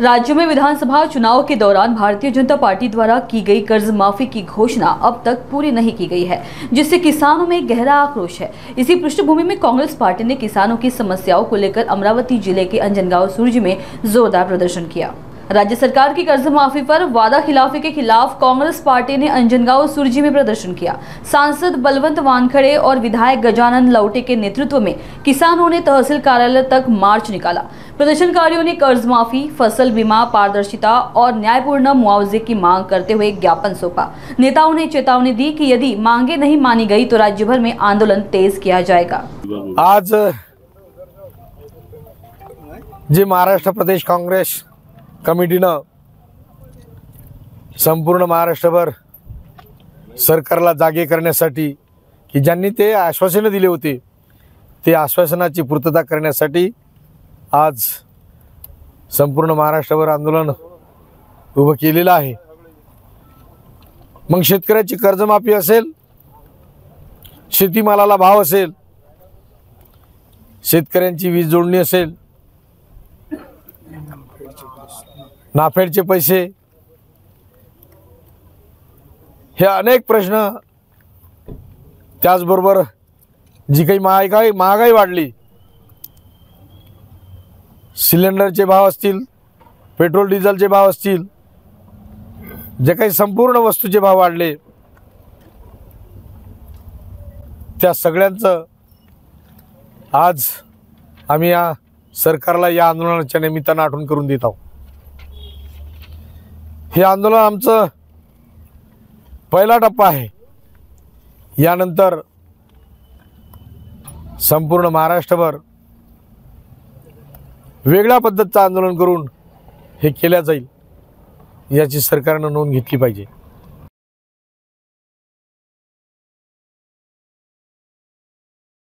राज्य में विधानसभा चुनाव के दौरान भारतीय जनता पार्टी द्वारा की गई कर्ज माफी की घोषणा अब तक पूरी नहीं की गई है, जिससे किसानों में गहरा आक्रोश है। इसी पृष्ठभूमि में कांग्रेस पार्टी ने किसानों की समस्याओं को लेकर अमरावती जिले के अंजनगांव सुरजी में जोरदार प्रदर्शन किया। राज्य सरकार की कर्ज माफी पर वादा खिलाफी के खिलाफ कांग्रेस पार्टी ने अंजनगांव सुरजी में प्रदर्शन किया। सांसद बलवंत वानखड़े और विधायक गजानन लौटे के नेतृत्व में किसानों ने तहसील कार्यालय तक मार्च निकाला। प्रदर्शनकारियों ने कर्ज माफी, फसल बीमा, पारदर्शिता और न्यायपूर्ण मुआवजे की मांग करते हुए ज्ञापन सौंपा। नेताओं ने चेतावनी दी कि यदि मांगे नहीं मानी गई तो राज्य भर में आंदोलन तेज किया जाएगा। आज जे महाराष्ट्र प्रदेश काँग्रेस कमिटीनं संपूर्ण महाराष्ट्रभर सरकारला जागे करण्यासाठी की ज्यांनी ते आश्वासनं दिले होते ते आश्वासनाची पूर्तता करण्यासाठी आज संपूर्ण महाराष्ट्रभर आंदोलन उभं केलेलं आहे। मग शेतकऱ्याची कर्जमाफी असेल, शेतीमालाला भाव असेल, शेतकऱ्यांची वीज जोडणी असेल, नाफेडचे पैसे, हे अनेक प्रश्न, त्याचबरोबर जी काही महागाई वाढली, सिलेंडरचे भाव असतील, पेट्रोल डिझेलचे भाव असतील, जे काही संपूर्ण वस्तूचे भाव वाढले, त्या सगळ्यांचं आज आम्ही या सरकारला या आंदोलनाच्या निमित्तानं आठवण करून देत आहोत। हे आंदोलन आमचं पहिला टप्पा आहे। यानंतर संपूर्ण महाराष्ट्रभर वेगळ्या पद्धतीचं आंदोलन करून हे केल्या जाईल, याची सरकारनं नोंद घेतली पाहिजे।